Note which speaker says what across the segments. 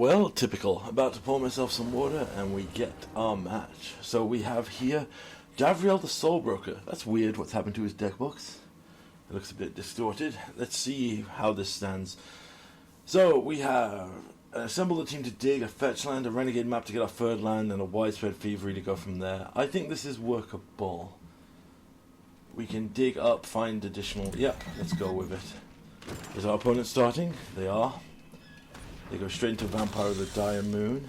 Speaker 1: Well, typical. About to pour myself some water and we get our match. So we have here Davriel the Soul Broker. That's weird what's happened to his deck box. It looks a bit distorted. Let's see how this stands. So we have assemble the team to dig, a fetch land, a renegade map to get our third land, and a widespread thievery to go from there. I think this is workable. We can dig up, find additional... Yep, let's go with it. Is our opponent starting? They are. They go straight into Vampire of the Dire Moon.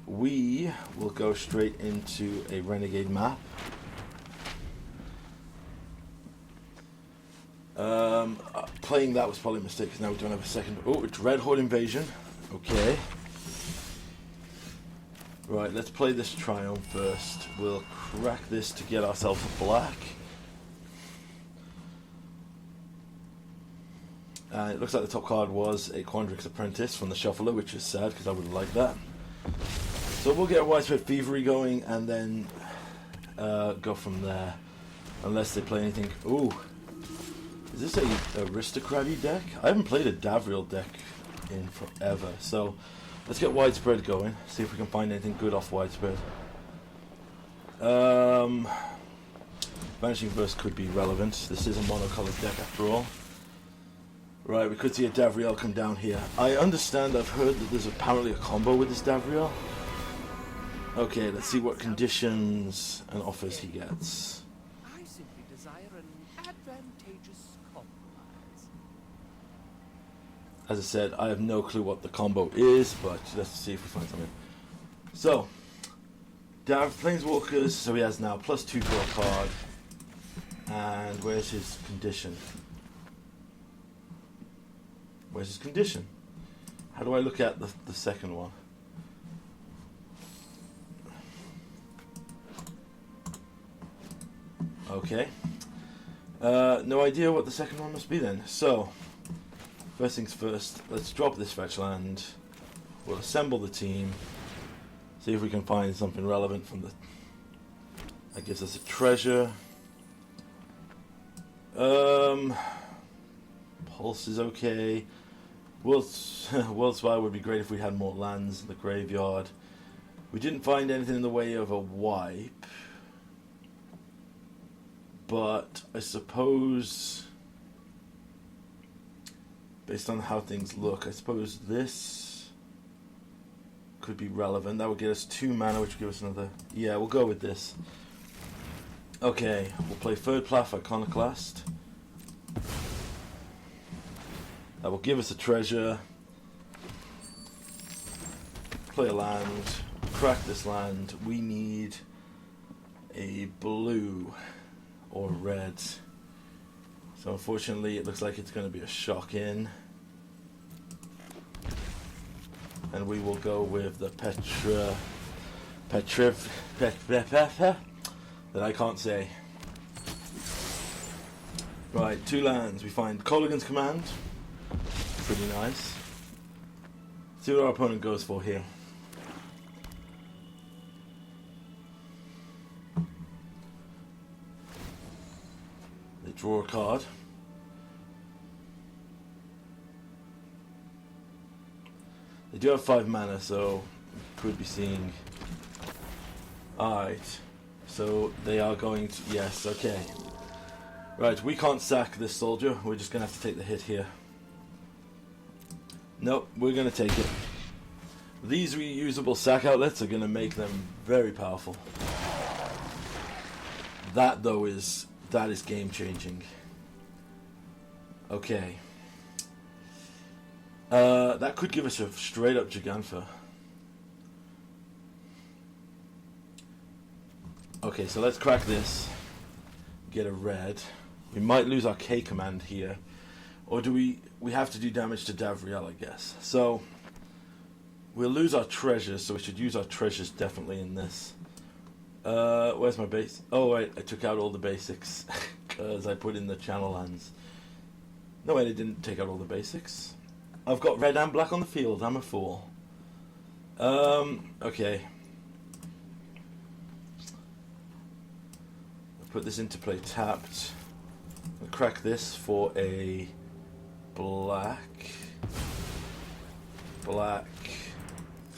Speaker 1: We will go straight into a renegade map. Playing that was probably a mistake because now we don't have a second. Oh, it's Red Horde Invasion. Okay. Right, let's play this Triumph first. We'll crack this to get ourselves a black. It looks like the top card was a Quandrix Apprentice from the Shuffler, which is sad because I would like that. So we'll get a Widespread Thievery going and then go from there. Unless they play anything. Ooh. Is this a aristocrat-y deck? I haven't played a Davriel deck in forever. So let's get Widespread going. See if we can find anything good off Widespread. Vanishing Burst could be relevant. This is a monocolored deck after all. Right, we could see a Davriel come down here. I understand, I've heard that there's apparently a combo with this Davriel. Okay, let's see what conditions and offers he gets.
Speaker 2: I simply desire an advantageous compromise.
Speaker 1: As I said, I have no clue what the combo is, but let's see if we find something. So, Planeswalkers, so he has now +2 draw card. And where's his condition? Where's his condition? How do I look at the second one? Okay. No idea what the second one must be then. So, first things first, let's drop this fetch land. We'll assemble the team. See if we can find something relevant from the... That gives us a treasure. Pulse is okay. World Spire would be great if we had more lands in the graveyard. We didn't find anything in the way of a wipe. But I suppose, based on how things look, I suppose this could be relevant. That would get us 2 mana, which would give us another... Yeah, we'll go with this. Okay, we'll play Third Plaf Iconoclast. That will give us a treasure. Play a land. Crack this land. We need a blue or red. So unfortunately it looks like it's going to be a shock in. And we will go with the that I can't say. Right, 2 lands. We find Kolaghan's Command. Pretty nice. See what our opponent goes for here. They draw a card. They do have 5 mana, so could be seeing... Alright. So they are going to... Yes, okay. Right, we can't sack this soldier. We're just going to have to take the hit here. Nope, we're going to take it. These reusable sack outlets are going to make them very powerful. That, though, is game changing. Okay. That could give us a straight up Gigantha. Okay, so let's crack this. Get a red. We might lose our K command here. Or do we have to do damage to Davriel, I guess. So, we'll lose our treasures, so we should use our treasures definitely in this. Where's my base? Oh, wait, I took out all the basics. Because I put in the channel lands. No, wait, I didn't take out all the basics. I've got red and black on the field. I'm a fool. Okay. I'll put this into play tapped. I'll crack this for a black. Black.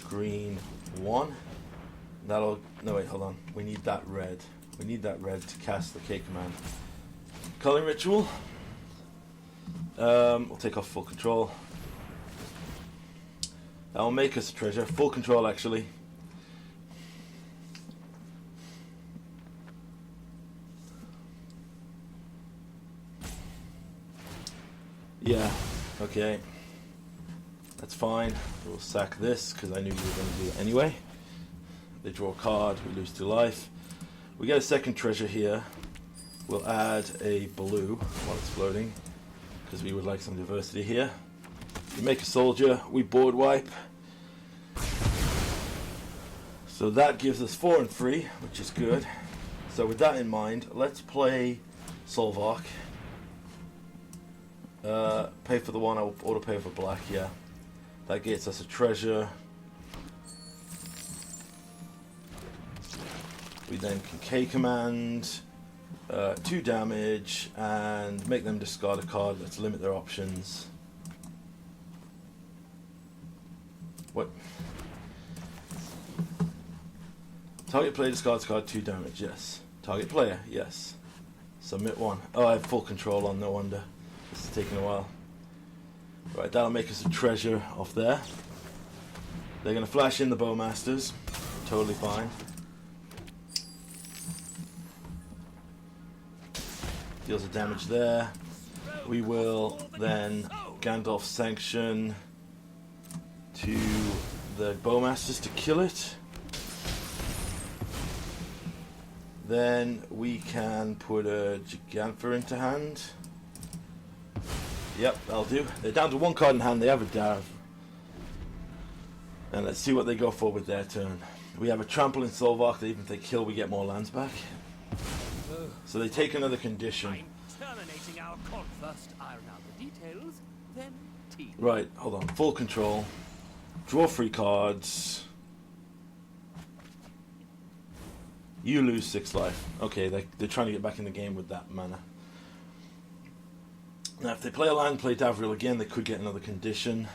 Speaker 1: green 1. That'll... No, wait, hold on. We need that red. We need that red to cast the K command. Culling Ritual. We'll take off full control. That'll make us a treasure. Full control, actually. Yeah, okay. That's fine. We'll sack this because I knew you were going to do it anyway. They draw a card, we lose 2 life. We get a second treasure here. We'll add a blue while it's floating because we would like some diversity here. We make a soldier, we board wipe. So that gives us 4 and 3, which is good. So with that in mind, let's play Solvark. Pay for the 1, I'll auto pay for black, yeah. That gets us a treasure. We then can K command, 2 damage, and make them discard a card. Let's limit their options. What? Target player discards card, 2 damage, yes. Target player, yes. Submit 1. Oh, I have full control on, no wonder. This is taking a while. Right, that'll make us a treasure off there. They're going to flash in the Bowmasters. Totally fine. Deals a damage there. We will then Gandalf Sanction to the Bowmasters to kill it. Then we can put a Gigantha into hand. Yep, that'll do. They're down to 1 card in hand. They have a Dav. And let's see what they go for with their turn. We have a Trample in Solvark. Even if they kill, we get more lands back. So they take another condition.
Speaker 2: Terminating our call. First iron out the details, then tea.
Speaker 1: Right, hold on. Full control. Draw 3 cards. You lose 6 life. Okay, they're trying to get back in the game with that mana. Now, if they play a land, play Davriel again, they could get another condition.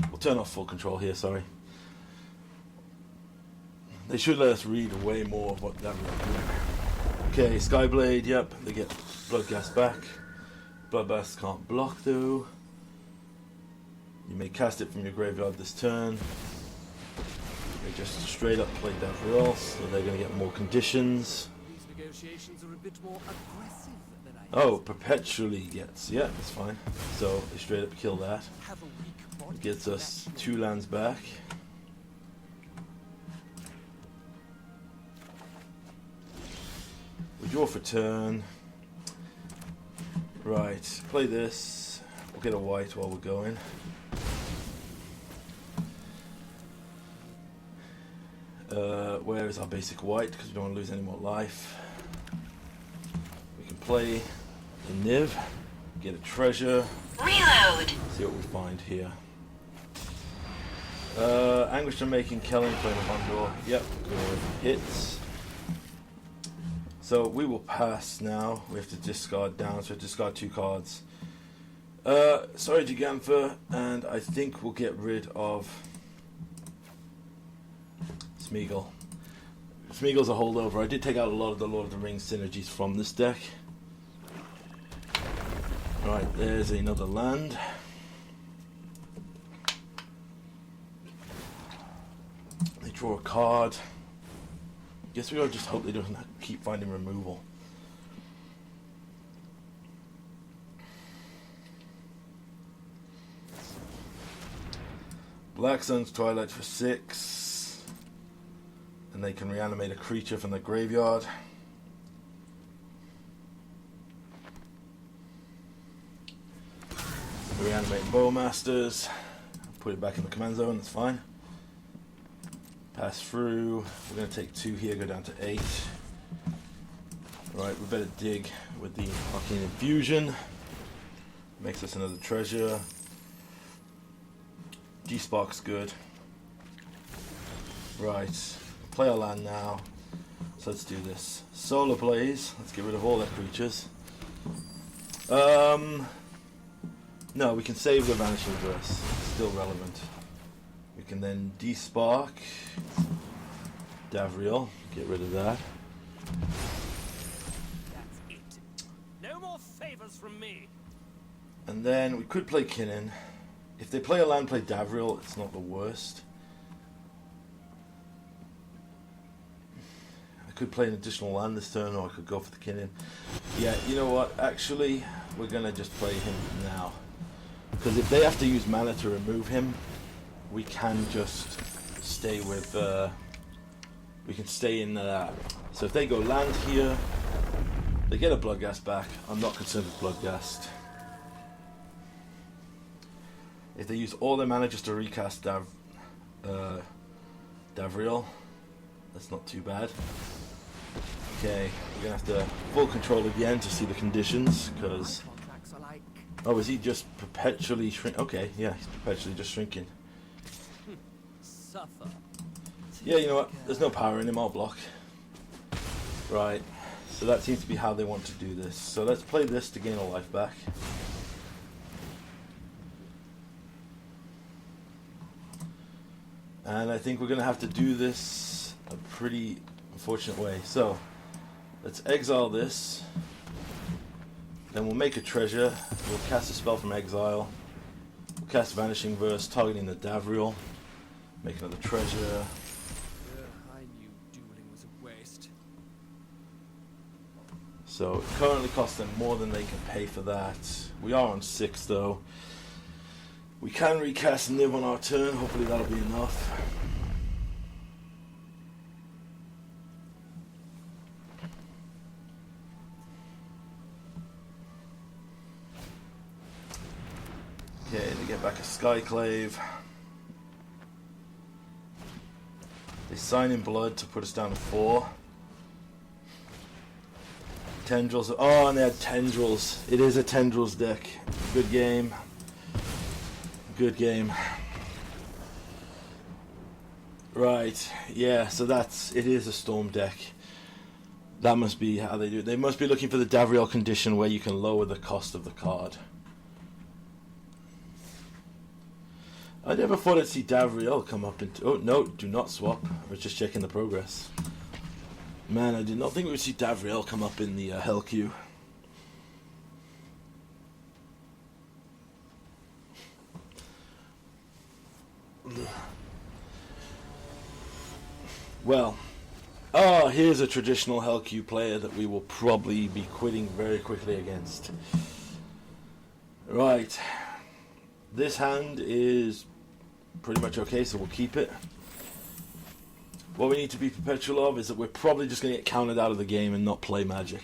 Speaker 1: We'll turn off full control here, sorry. They should let us read way more of what Davriel do. Okay, Skyblade, yep, they get Bloodghast back. Bloodbath can't block, though. You may cast it from your graveyard this turn. They just straight up play Davriel, so they're going to get more conditions.
Speaker 2: These negotiations are a bit more aggressive.
Speaker 1: Oh, perpetually gets. Yeah, that's fine. So they straight up kill that. It gets us 2 lands back. We draw for turn. Right, play this. We'll get a white while we're going. Where is our basic white? Because we don't want to lose any more life. We can play the Niv, get a treasure.
Speaker 3: Reload.
Speaker 1: See what we find here. Anguish of Making, Kelling, playing a Bondor. Yep, good. Hits. So we will pass now. We have to discard down, so discard 2 cards. Sorry, Gigantha, and I think we'll get rid of Smeagol. Smeagol's a holdover. I did take out a lot of the Lord of the Rings synergies from this deck. Right, there's another land. They draw a card. Guess we gotta just hope they don't keep finding removal. Black Sun's Twilight for 6. And they can reanimate a creature from the graveyard. Reanimate Bowmasters. Put it back in the command zone, that's fine. Pass through. We're going to take 2 here, go down to 8. Right, we better dig with the Arcane Infusion. Makes us another treasure. G-Spark's good. Right, play our land now. So let's do this. Solar Blaze. Let's get rid of all their creatures. No, we can save the Vanishing Verse. It's still relevant. We can then despark Davriel, get rid of that.
Speaker 2: That's it. No more favors from me.
Speaker 1: And then we could play Kinnan. If they play a land, play Davriel, it's not the worst. I could play an additional land this turn, or I could go for the Kinnan. Yeah, you know what? Actually, we're going to just play him now. Because if they have to use mana to remove him, we can just stay with... we can stay in that. So if they go land here, they get a Bloodghast back. I'm not concerned with Bloodghast. If they use all their mana just to recast Davriel, that's not too bad. Okay, we're going to have to full control again to see the conditions, because...
Speaker 2: Contracts are like...
Speaker 1: Oh, is he just perpetually shrink? Okay, yeah, he's perpetually just shrinking.
Speaker 2: Suffer.
Speaker 1: Yeah, you know what? There's no power in him, I'll block. Right, so that seems to be how they want to do this. So let's play this to gain a life back. And I think we're going to have to do this a pretty unfortunate way. So, let's exile this. Then we'll make a treasure. We'll cast a spell from exile. We'll cast Vanishing Verse, targeting the Davriel. Make another treasure.
Speaker 2: I knew dueling was a waste.
Speaker 1: So, it currently costs them more than they can pay for that. We are on 6 though. We can recast Niv on our turn. Hopefully that'll be enough. Okay, they get back a Skyclave. They sign in blood to put us down to 4. Tendrils. Oh, and they had Tendrils. It is a Tendrils deck. Good game. Good game. Right, yeah, so it is a Storm deck. That must be how they do it. They must be looking for the Davriel condition where you can lower the cost of the card. I never thought I'd see Davriel come up into... Oh, no, do not swap. I was just checking the progress. Man, I did not think we would see Davriel come up in the Hell queue. Well, here's a traditional Hell queue player that we will probably be quitting very quickly against. Right. This hand is pretty much okay, so we'll keep it. What we need to be perpetual of is that we're probably just going to get counted out of the game and not play Magic.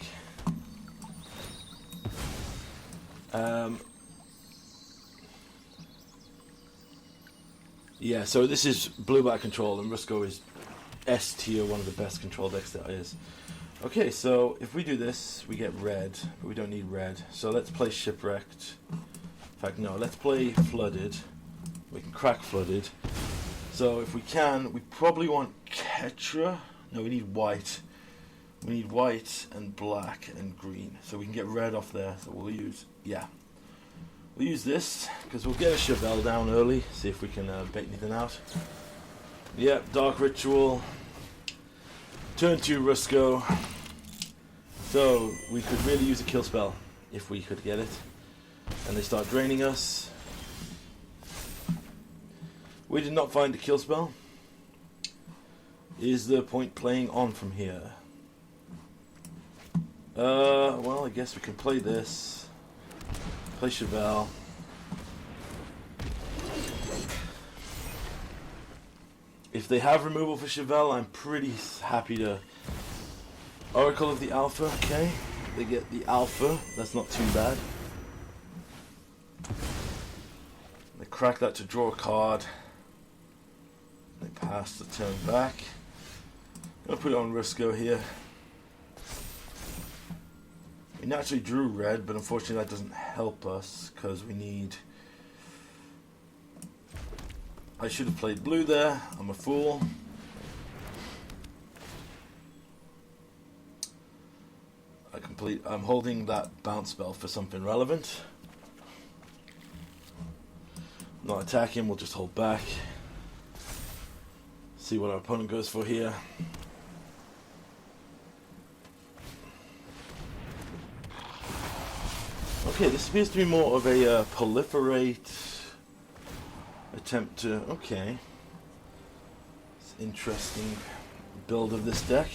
Speaker 1: Yeah, so this is blue-black control, and Rusko is S tier, one of the best control decks there is. Okay, so if we do this, we get red, but we don't need red. So let's play Shipwrecked. In fact, no, let's play Flooded. We can crack Flooded. So if we can, we probably want Ketra. No, we need white. We need white and black and green. So we can get red off there. So we'll use, we'll use this, because we'll get a Chevelle down early. See if we can bait anything out. Yep, Dark Ritual. Turn 2 Rusko. So we could really use a kill spell if we could get it. And they start draining us. We did not find a kill spell. Is there point playing on from here? Well, I guess we can play this. Play Chevelle. If they have removal for Chevelle, I'm pretty happy to... Oracle of the Alpha, okay. They get the Alpha, that's not too bad. They crack that to draw a card. They pass the turn back. I'm going to put it on Rusko here. We naturally drew red, but unfortunately that doesn't help us, because we need... I should have played blue there. I'm a fool. I'm holding that bounce spell for something relevant. Not attacking, we'll just hold back. see what our opponent goes for here. Okay, this appears to be more of a proliferate attempt to... Okay. It's an interesting build of this deck.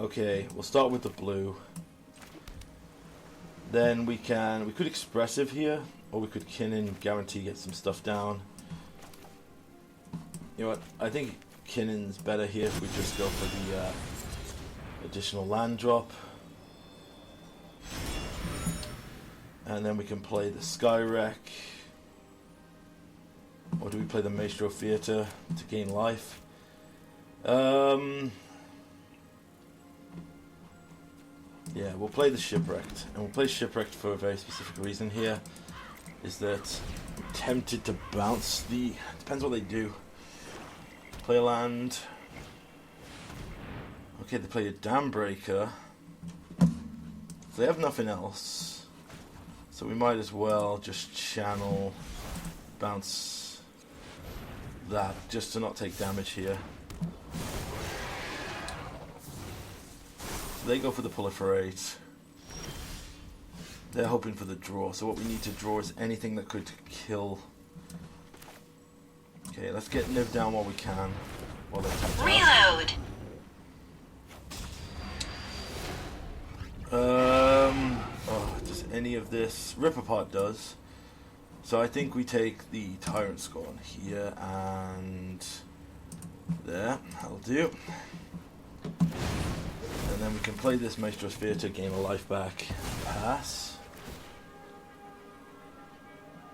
Speaker 1: Okay, we'll start with the blue. Then we could expressive here, or we could Kinnin, guarantee get some stuff down. You know what, I think Kinnin's better here if we just go for the additional land drop. And then we can play the Skywreck. Or do we play the Maestro Theatre to gain life? Yeah, we'll play the Shipwrecked. And we'll play Shipwrecked for a very specific reason here. Is that I'm tempted to bounce the... Depends what they do. Play a land. Okay, they play a Dam Breaker. They have nothing else. So we might as well just channel, bounce that, just to not take damage here. So they go for the proliferate. They're hoping for the draw. So what we need to draw is anything that could kill. Okay, let's get Niv down while we can. While they're tapped out.
Speaker 3: Reload.
Speaker 1: Oh, does any of this... Ripperpot does. So I think we take the Tyrant Scorn here and... There, that'll do. And then we can play this Maestro Sphere to gain a life back. Pass.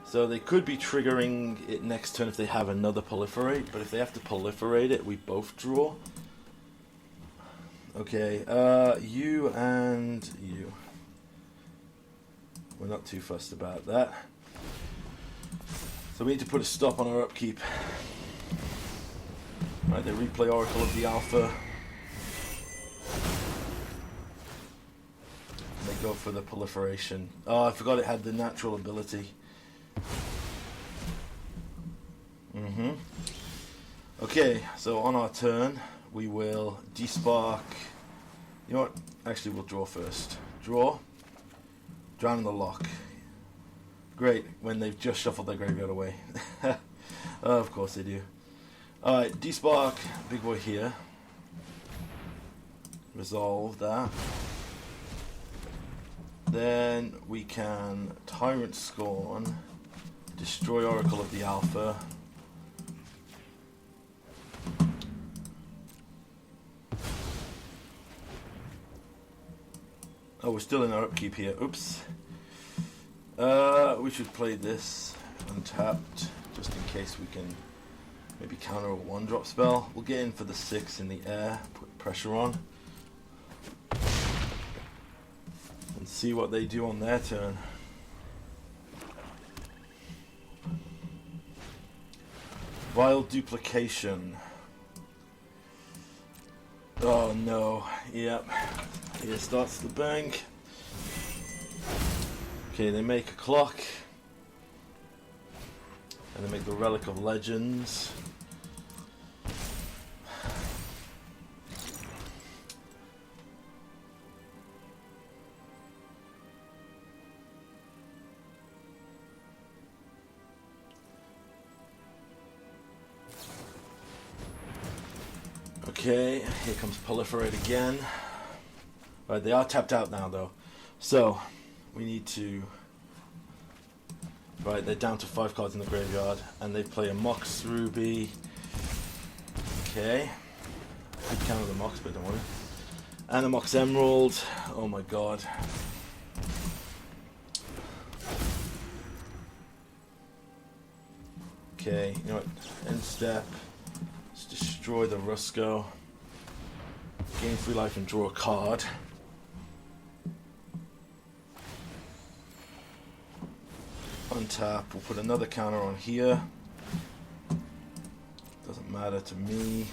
Speaker 1: So they could be triggering it next turn if they have another proliferate, but if they have to proliferate it, we both draw. Okay, you and you. We're not too fussed about that. So we need to put a stop on our upkeep. Right, they replay Oracle of the Alpha. And they go for the proliferation. Oh, I forgot it had the natural ability. Okay, so on our turn, we will despark. You know what? Actually, we'll draw first. Draw. Drown in the lock. Great, when they've just shuffled their graveyard away. Of course they do. Alright, despark. Big boy here. Resolve that. Then we can Tyrant Scorn. Destroy Oracle of the Alpha. Oh, we're still in our upkeep here. Oops. We should play this untapped, just in case we can maybe counter a 1-drop spell. We'll get in for the 6 in the air, put pressure on. And see what they do on their turn. Vile Duplication. Oh no, yep. Here starts the bank. Okay, they make a clock. And they make the Relic of Legends. Okay, here comes Proliferate again. Right, they are tapped out now though. So, we need to... Right, they're down to 5 cards in the graveyard. And they play a Mox Ruby. Okay. Could counter the Mox, but don't worry. And a Mox Emerald. Oh my god. Okay, you know what? End step. Let's destroy the Rusco. Gain 3 life and draw a card. Untap, we'll put another counter on here. Doesn't matter to me.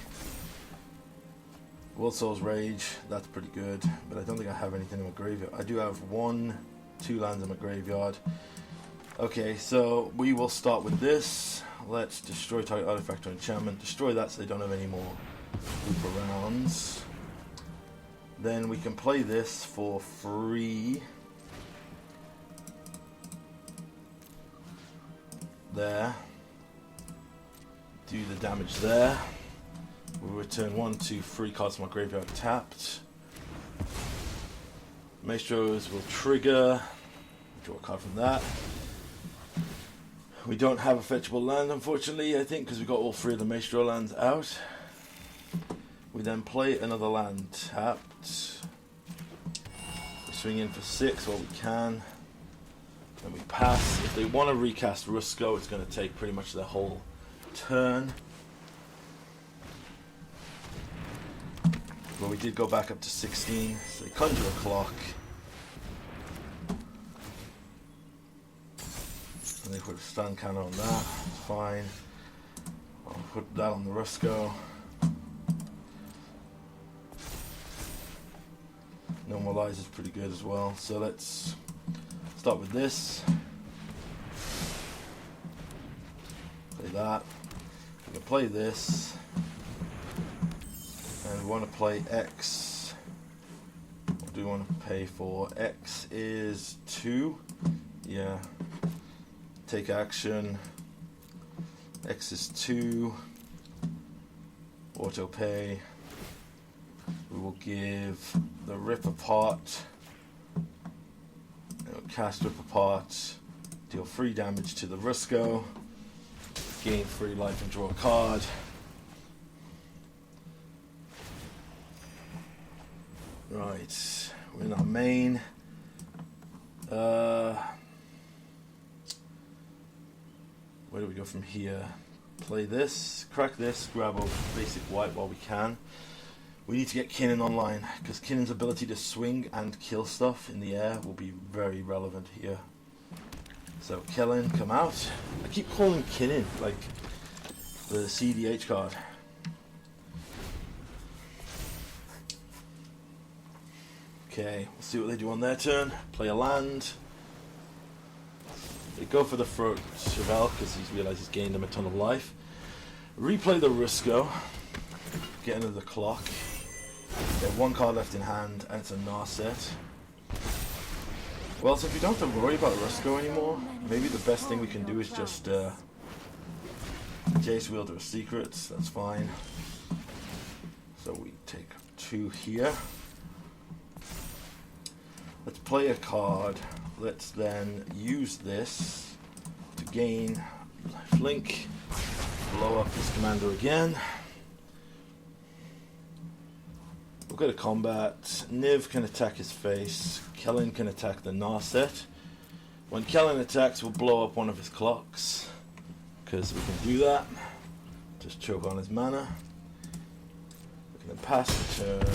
Speaker 1: World Soul's Rage, that's pretty good, but I don't think I have anything in my graveyard. I do have 2 lands in my graveyard. Okay, so we will start with this. Let's destroy target artifact or enchantment. Destroy that so they don't have any more loop rounds. Then we can play this for free. There. Do the damage there. We'll return 1, 2, 3 cards from my graveyard tapped. Maestros will trigger. Draw a card from that. We don't have a fetchable land, unfortunately, I think, because we got all 3 of the Maestro lands out. We then play another land tapped. We swing in for 6 while we can. Then we pass. If they want to recast Rusco, it's going to take pretty much their whole turn. But we did go back up to 16, so they conjure a clock. And they put a stun counter on that, it's fine. I'll put that on the Rusco. Normalize is pretty good as well, so let's start with this. Play that. We can play this. And we want to play X. What do we want to pay for? X is 2. Yeah. Take action. X is 2. Auto pay. We will give the Rip Apart. Cast Rip Apart. Deal 3 damage to the Rusco. Gain 3 life and draw a card. Right. We're in our main. Where do we go from here? Play this, crack this, grab a basic white while we can. We need to get Kinnan online, because Kinnan's ability to swing and kill stuff in the air will be very relevant here. So Kellen, come out. I keep calling Kinnan, like the CDH card. Okay, we'll see what they do on their turn. Play a land. They go for the Throat Chevelle because he's realised he's gained him a ton of life. Replay the Rusco. Get into the clock. Get 1 card left in hand, and it's a Narset. Well, so if we don't have to worry about Rusco anymore, maybe the best thing we can do is just Jace Wielder of Secrets. That's fine. So we take 2 here. Let's play a card. Let's then use this to gain lifelink. Blow up this commander again. We'll go to combat. Niv can attack his face. Kellen can attack the Narset. When Kellen attacks, we'll blow up one of his clocks, because we can do that. Just choke on his mana. We can then pass the turn.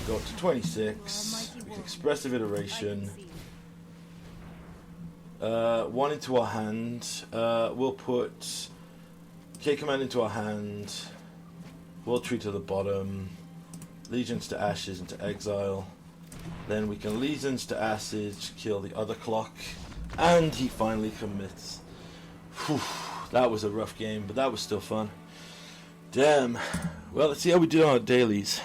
Speaker 1: Go up to 26. We can Expressive Iteration. 1 into our hand. We'll put K-Command into our hand. World Tree to the bottom. Legions to Ashes into exile. Then we can Legions to Acid, kill the other clock. And he finally commits. Whew, that was a rough game, but that was still fun. Damn. Well, let's see how we do on our dailies.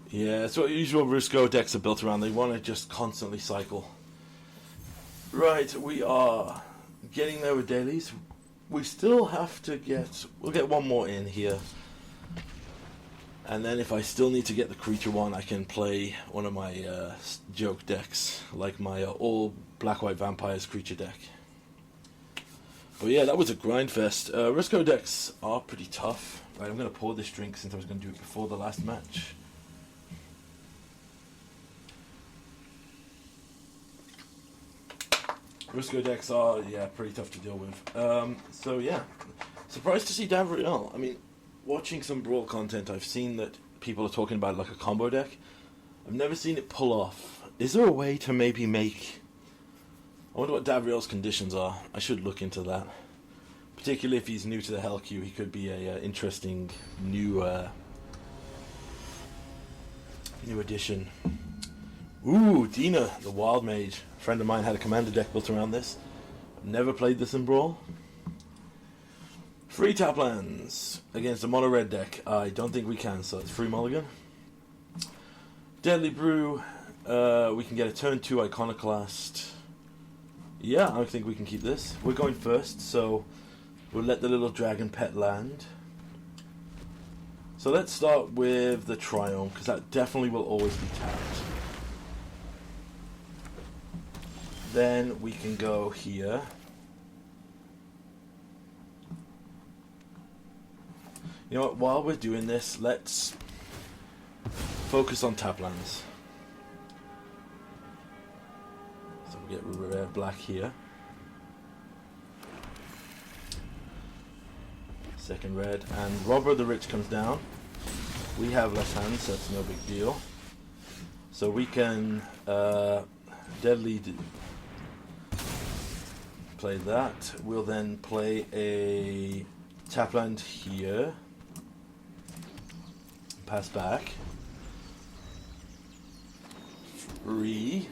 Speaker 1: Yeah, that's what usual Rusco decks are built around. They want to just constantly cycle. Right, we are getting there with dailies. We still have to we'll get 1 more in here. And then if I still need to get the creature one, I can play one of my joke decks, like my all black-white vampires creature deck. But yeah, that was a grind fest. Rusco decks are pretty tough. Right, I'm going to pour this drink since I was going to do it before the last match. Rusco decks are, yeah, pretty tough to deal with. So yeah, surprised to see Davriel. I mean, watching some Brawl content, I've seen that people are talking about like a combo deck. I've never seen it pull off. Is there a way to maybe make... I wonder what Davriel's conditions are. I should look into that. Particularly if he's new to the Hell queue, he could be a interesting new New addition. Ooh, Dina, the Wild Mage. A friend of mine had a commander deck built around this. I've never played this in Brawl. Free tap lands against a mono red deck. I don't think we can, so it's free mulligan. Deadly Brew. We can get a turn 2 Iconoclast. Yeah, I think we can keep this. We're going first, so we'll let the little dragon pet land. So let's start with the Triome, because that definitely will always be tapped. Then we can go here. You know what, while we're doing this, let's focus on tap lands. So we get rare black here. Second red, and Robber the Rich comes down. We have less hands, so that's no big deal. So we can deadly play that. We'll then play a tap land here. Pass back. Free.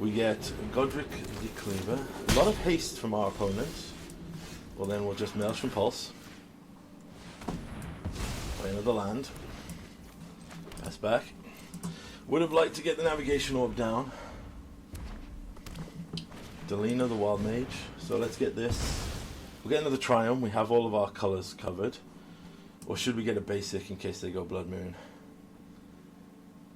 Speaker 1: We get Godric the Cleaver. A lot of haste from our opponent. Well, then we'll just Maelstrom Pulse. Play another land. Pass back. Would have liked to get the Navigation Orb down. Delina the Wild Mage. So let's get this. We'll get another Triumph. We have all of our colours covered. Or should we get a basic in case they go Blood Moon?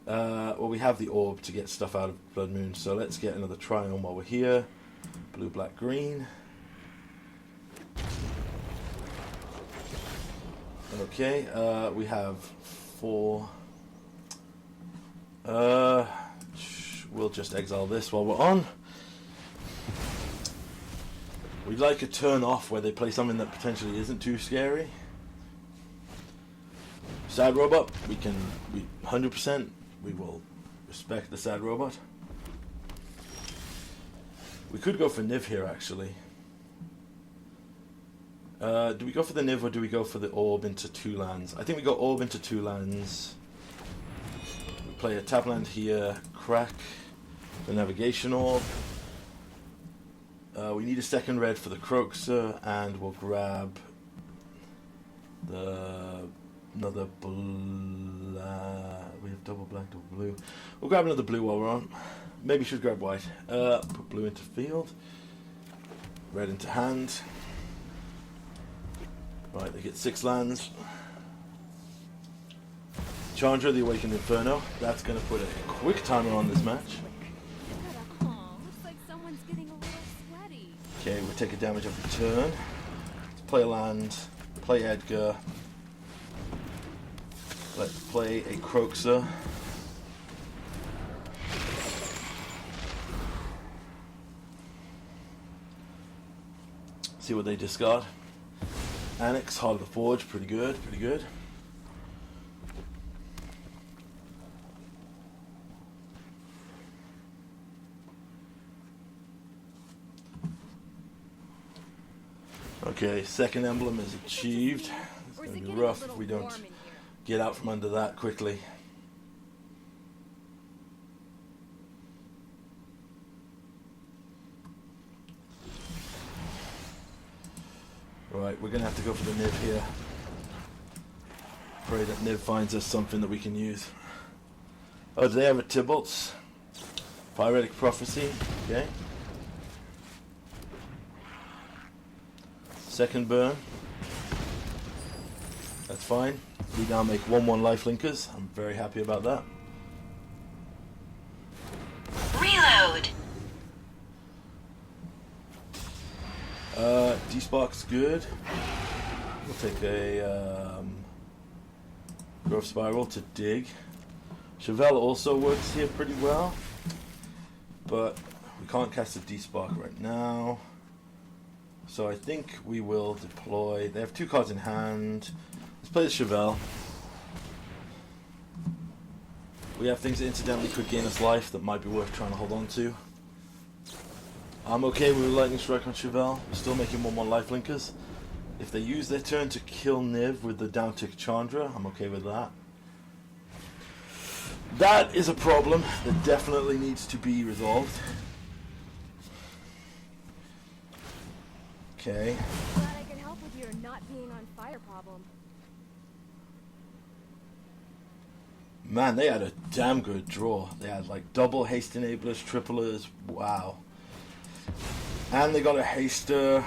Speaker 1: Well, we have the orb to get stuff out of Blood Moon, so let's get another Triumph while we're here. Blue, black, green. Okay, we have 4. We'll just exile this while we're on. We'd like a turn off where they play something that potentially isn't too scary. Sad Robot, we 100%, we will respect the Sad Robot. We could go for Niv here, actually. Do we go for the Niv or do we go for the Orb into 2 lands? I think we go Orb into 2 lands. We play a tap land here, crack the Navigation Orb. We need a second red for the Croaxer, and we'll grab another we have double black, double blue. We'll grab another blue while we're on. Maybe should grab white. Put blue into field. Red into hand. Right, they get 6 lands. Chandra, the Awakened Inferno. That's going to put a quick timer on this match.
Speaker 3: Looks like someone's getting a little sweaty.
Speaker 1: Okay, we'll take a damage every turn. Let's play a land. Play Edgar. Let's play a Croaxer. See what they discard. Annex, Heart of the Forge, pretty good, pretty good. Okay, second emblem is achieved. It's going to be rough if we don't get out from under that quickly. Right, we're going to have to go for the Niv here. Pray that Niv finds us something that we can use. Oh, do they have a Tybalt's? Pyretic Prophecy, okay. Second burn. That's fine. We now make 1/1 lifelinkers. I'm very happy about that.
Speaker 4: Reload.
Speaker 1: D-Spark's good. We'll take a Growth Spiral to dig. Chevelle also works here pretty well, but we can't cast a D-Spark right now. So I think we will deploy. They have 2 cards in hand. Let's play the Chevelle. We have things that incidentally could gain us life that might be worth trying to hold on to. I'm okay with Lightning Strike on Chevelle. We're still making 1/1 lifelinkers. If they use their turn to kill Niv with the down tick Chandra, I'm okay with that. That is a problem that definitely needs to be resolved. Okay.
Speaker 3: Glad I can help with your not being on fire problem.
Speaker 1: Man, they had a damn good draw. They had like double haste enablers, triplers. Wow. And they got a haster.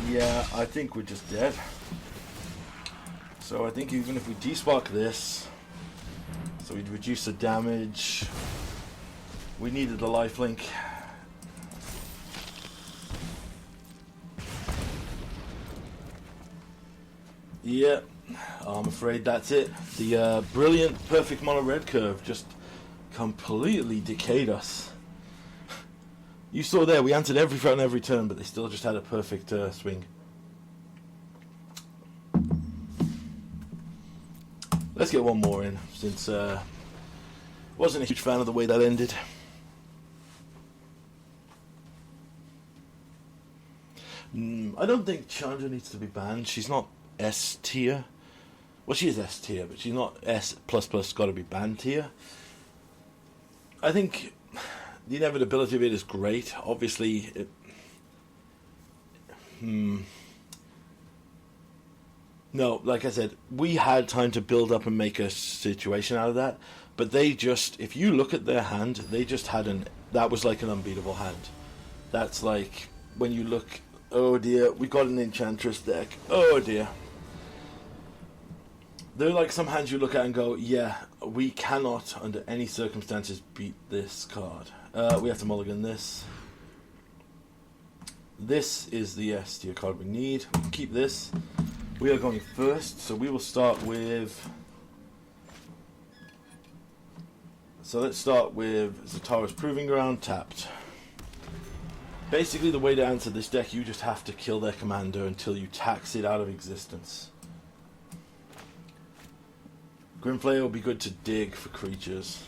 Speaker 1: Yeah, I think we're just dead. So I think even if we despark this, so we'd reduce the damage. We needed a lifelink. Yeah, I'm afraid that's it. The brilliant, perfect mono red curve just completely decayed us. You saw there, we answered every threat on every turn, but they still just had a perfect swing. Let's get one more in, since wasn't a huge fan of the way that ended. I don't think Chandra needs to be banned. She's not S tier. Well, she is S tier, but she's not S++. Got to be banned tier. I think the inevitability of it is great. Obviously, no, like I said, we had time to build up and make a situation out of that. But they just, if you look at their hand, they just had that was like an unbeatable hand. That's like, when you look, oh dear, we got an Enchantress deck, oh dear. They're like some hands you look at and go, yeah, we cannot, under any circumstances, beat this card. We have to mulligan this. This is the S tier card we need. We can keep this. We are going first, so we will start with... So let's start with Zatara's Proving Ground tapped. Basically, the way to answer this deck, you just have to kill their commander until you tax it out of existence. Grimflayer will be good to dig for creatures.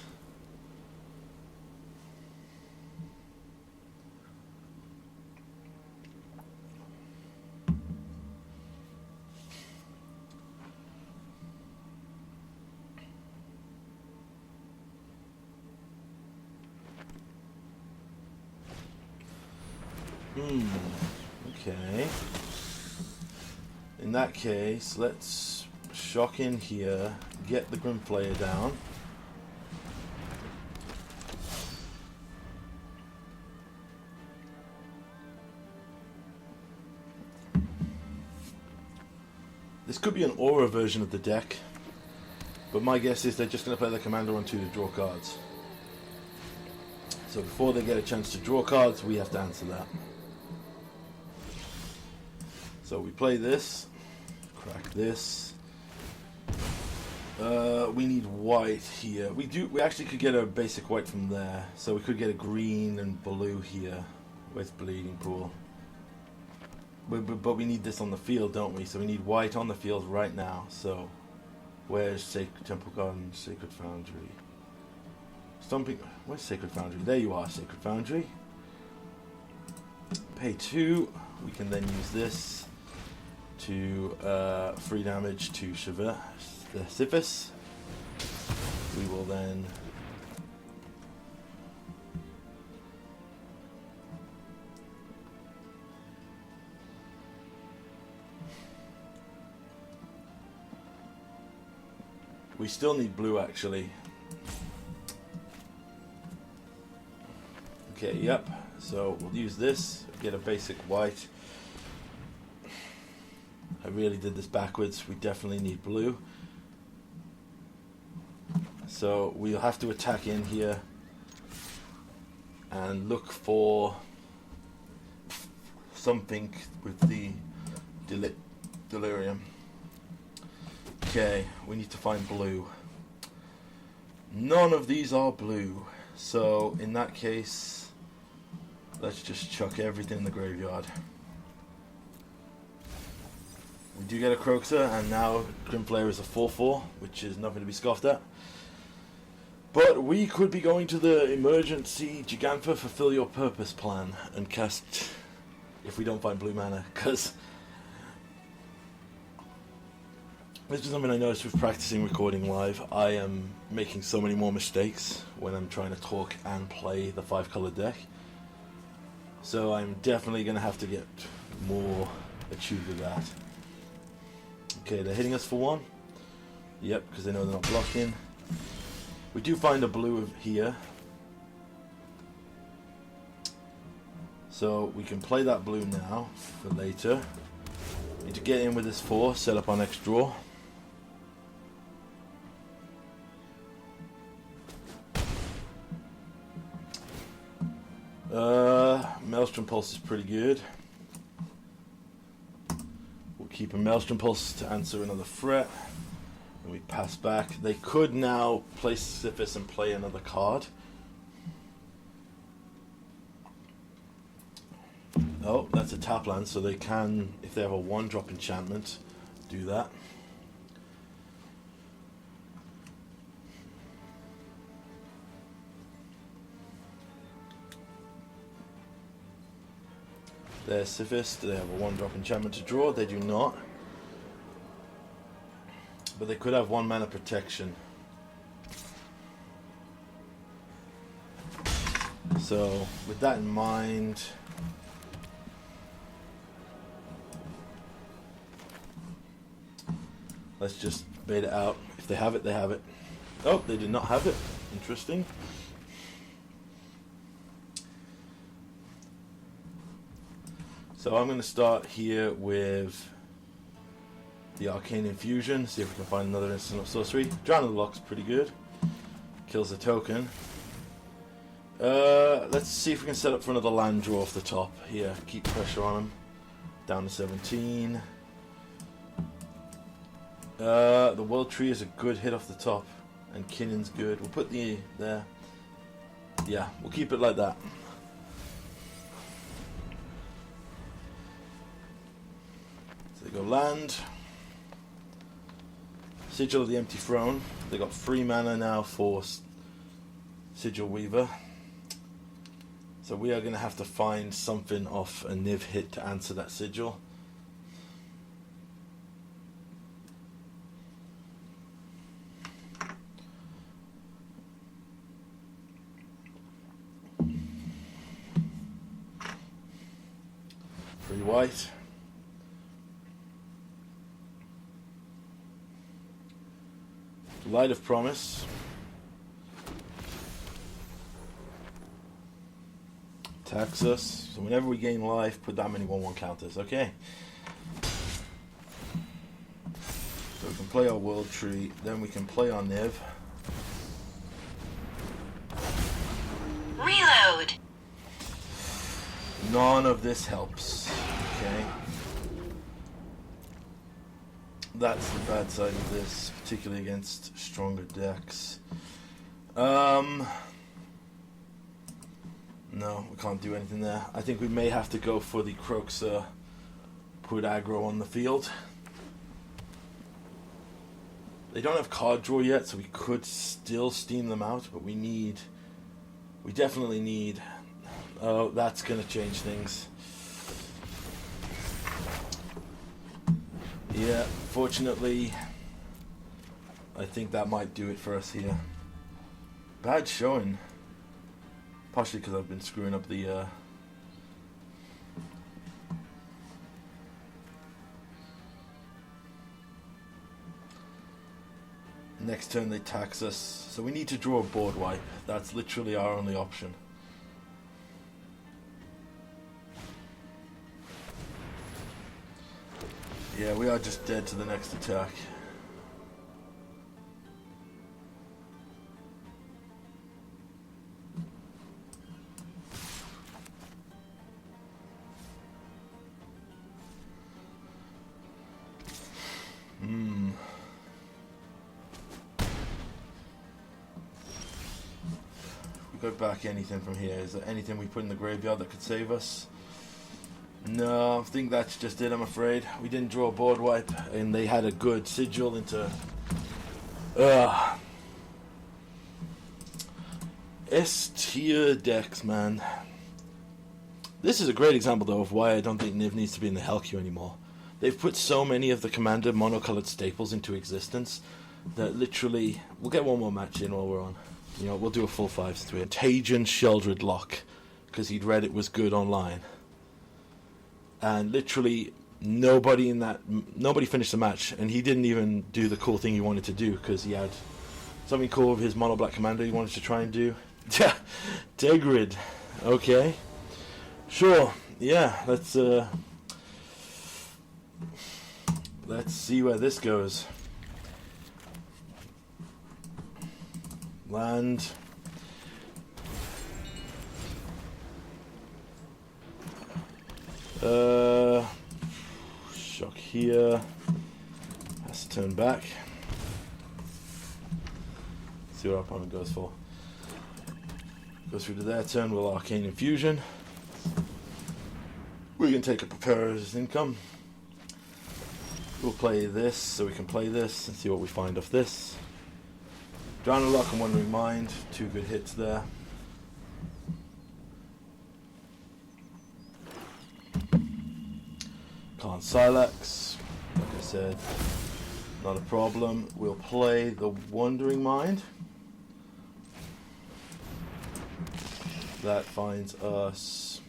Speaker 1: Okay. In that case, let's shock in here, get the Grimflayer down. This could be an aura version of the deck, but my guess is they're just going to play the commander on 2 to draw cards. So before they get a chance to draw cards, we have to answer that. So we play this, crack this. We need white here. We actually could get a basic white from there. So we could get a green and blue here. Where's Bleeding Pool? But we need this on the field, don't we? So we need white on the field right now. So where's Temple Garden, Sacred Foundry? Where's Sacred Foundry? There you are, Sacred Foundry. Pay 2. We can then use this to free damage to Sisyphus. We will then we still need blue actually. Okay, yep. So we'll use this, get a basic white. I really did this backwards. We definitely need blue. So we'll have to attack in here and look for something with the delirium. Okay, we need to find blue. None of these are blue. So in that case, let's just chuck everything in the graveyard. We do get a Croxer, and now Grimflayer is a 4/4, which is nothing to be scoffed at. But we could be going to the emergency Gigantha Fulfill Your Purpose plan and cast, if we don't find blue mana, because This is something I noticed with practicing recording live. I am making so many more mistakes when I'm trying to talk and play the 5-color deck. So I'm definitely going to have to get more attuned with that. Okay, they're hitting us for 1. Yep, because they know they're not blocking. We do find a blue here. So we can play that blue now for later. Need to get in with this 4, set up our next draw. Maelstrom Pulse is pretty good. We'll keep a Maelstrom Pulse to answer another threat. And we pass back. They could now play Sisyphus and play another card. Oh, that's a tap land, so they can, if they have a 1-drop enchantment, do that. There's Sisyphus. Do they have a 1-drop enchantment to draw? They do not. But they could have 1 mana protection. So, with that in mind, let's just bait it out. If they have it, they have it. Oh, they did not have it. Interesting. So I'm going to start here with the Arcane Infusion. See if we can find another instant of sorcery. Drown of the Lock's pretty good. Kills the token. Let's see if we can set up for another land draw off the top. Here, keep pressure on them. Down to 17. The World Tree is a good hit off the top, and Kinnon's good. We'll put the there. Yeah, we'll keep it like that. So they go land. Sigil of the Empty Throne. They got 3 mana now for Sigil Weaver. So we are going to have to find something off a Niv hit to answer that Sigil. Free white. Light of Promise. Tax us. So whenever we gain life, put that many 1/1 counters. Okay. So we can play our World Tree. Then we can play our Niv.
Speaker 4: Reload.
Speaker 1: None of this helps. Okay. That's the bad side of this, particularly against stronger decks. No, we can't do anything there. I think we may have to go for the Croxa, put aggro on the field. They don't have card draw yet, so we could still steam them out, but we definitely need... Oh, that's going to change things. Yeah, fortunately, I think that might do it for us here. Bad showing. Partially because I've been screwing up the... Next turn they tax us, so we need to draw a board wipe. That's literally our only option. Yeah, we are just dead to the next attack. We go back anything from here. Is there anything we put in the graveyard that could save us? No, I think that's just it, I'm afraid. We didn't draw a board wipe, and they had a good sigil into... S-tier decks, man. This is a great example, though, of why I don't think Niv needs to be in the Hell queue anymore. They've put so many of the Commander monocolored staples into existence that literally... We'll get one more match in while we're on. You know, we'll do a full 5-3. Tajan Sheldred Lock, because he'd read it was good online. And literally nobody finished the match, and he didn't even do the cool thing he wanted to do, because he had something cool with his mono black commander he wanted to try and do. Degrid. Okay. Sure. Yeah, let's see where this goes. Land. Shock here. Has to turn back. See what our opponent goes for. Goes through to their turn, we'll Arcane Infusion. We can take a Preparer's Income. We'll play this so we can play this and see what we find off this. Drowning Lock and Wandering Mind, 2 good hits there. Can't Silex, like I said, not a problem. We'll play the Wandering Mind. That finds us.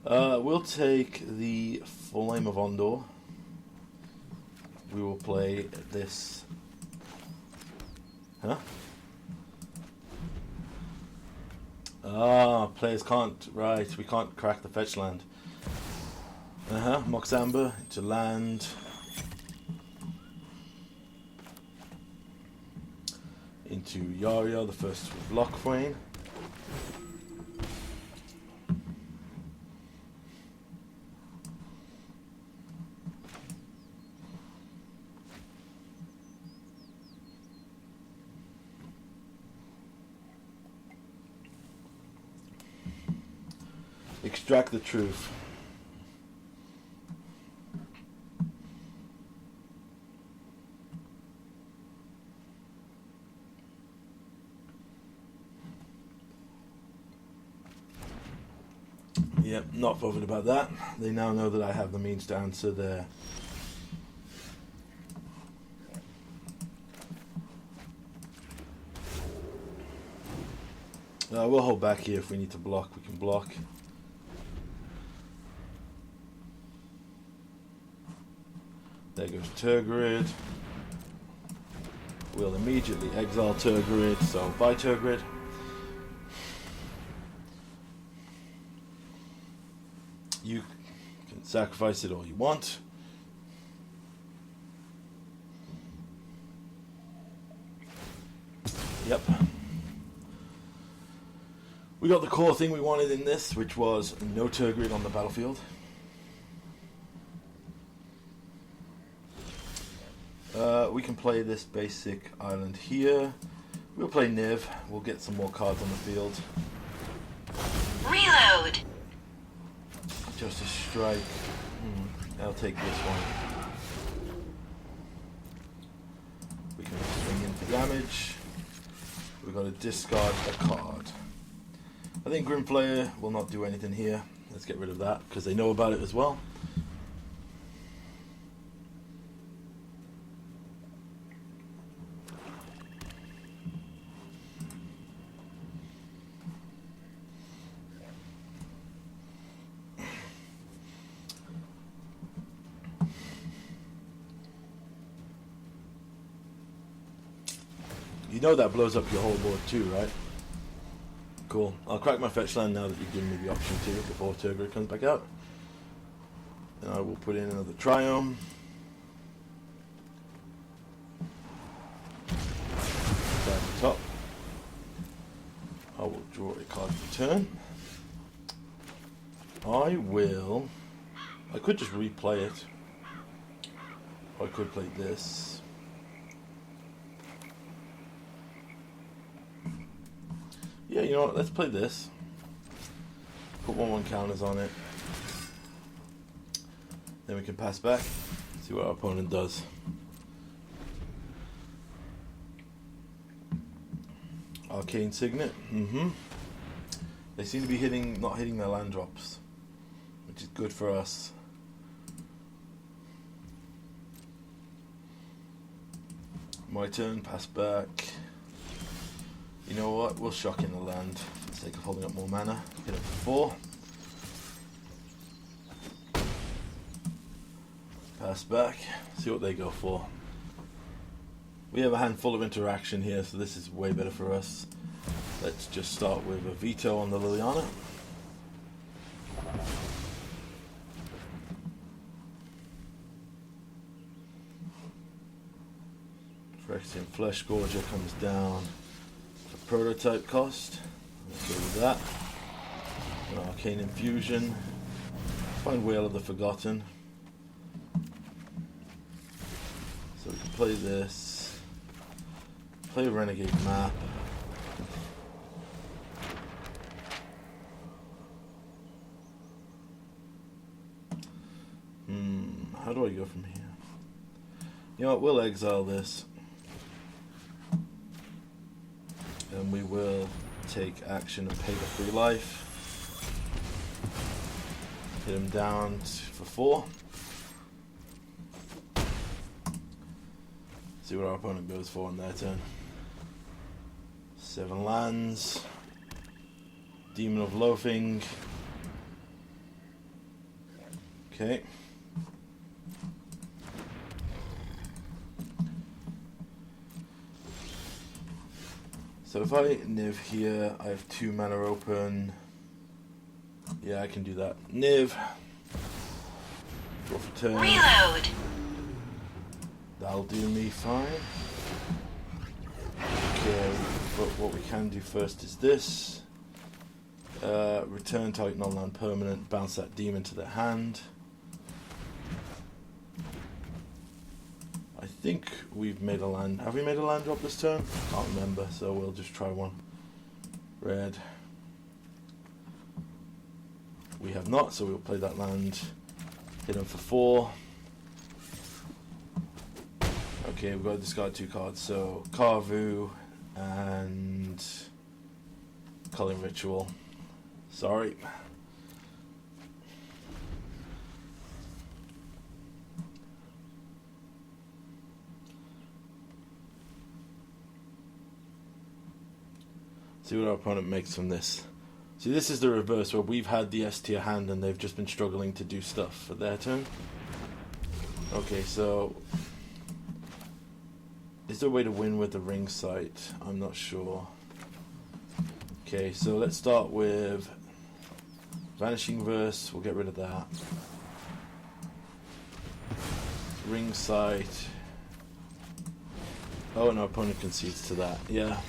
Speaker 1: We'll take the Flame of Ondor. We will play this. Huh? Ah, players can't. Right, we can't crack the fetch land. Mox Amber into land. Into Yaria, the first block Thwain. Extract the truth. Yep, not bothered about that. They now know that I have the means to answer their... we'll hold back here. If we need to block, we can block. There goes Tergrid. We'll immediately exile Tergrid, so bye Tergrid. You can sacrifice it all you want. Yep. We got the core thing we wanted in this, which was no Tergrid on the battlefield. We can play this basic island here. We'll play Niv. We'll get some more cards on the field.
Speaker 4: Reload.
Speaker 1: Justice Strike. I'll take this one. We can swing in for damage. We've got to discard a card. I think Grimflayer will not do anything here. Let's get rid of that because they know about it as well. You know that blows up your whole board too, right? Cool. I'll crack my fetch land now that you've given me the option to before Tergrid comes back out. And I will put in another Triome. At the top. I will draw a card for turn. I could just replay it. Or I could play this. Yeah, you know what, let's play this. Put 1/1 counters on it. Then we can pass back, see what our opponent does. Arcane Signet, They seem to be not hitting their land drops, which Good for us. My turn, pass back. You know what? We'll shock in the land for the sake of holding up more mana. Hit it for 4. Pass back. See what they go for. We have a handful of interaction here, so this is way better for us. Let's just start with a veto on the Liliana. Phyrexian Flesh Gorger comes down for prototype cost. Let's go with that. An Arcane Infusion. Find Whale of the Forgotten. So we can play this. Play Renegade Map. How do I go from here? You know what, we'll exile this. And we will take action and pay the free life. Hit him down for 4. See what our opponent goes for on their turn. 7 lands. Demon of Loathing. Okay. So if I Niv here, I have 2 mana open. Yeah, I can do that. Niv. Draw for turn.
Speaker 4: Reload.
Speaker 1: That'll do me fine. Okay, but what we can do first is this. Return target non-land permanent, bounce that demon to the hand. I think we've made a land. Have we made a land drop this turn? Can't remember, so we'll just try one. Red. We have not, so we'll play that land. Hit him for 4. Okay, we've got to discard 2 cards, so Carvu and Culling Ritual. Sorry. See what our opponent makes from this. See, this is the reverse, where we've had the S tier hand and they've just been struggling to do stuff for their turn. Okay, so is there a way to win with the ring sight? I'm not sure. Okay, so let's start with Vanishing Verse. We'll get rid of that. Ring sight. Oh, and our opponent concedes to that. Yeah.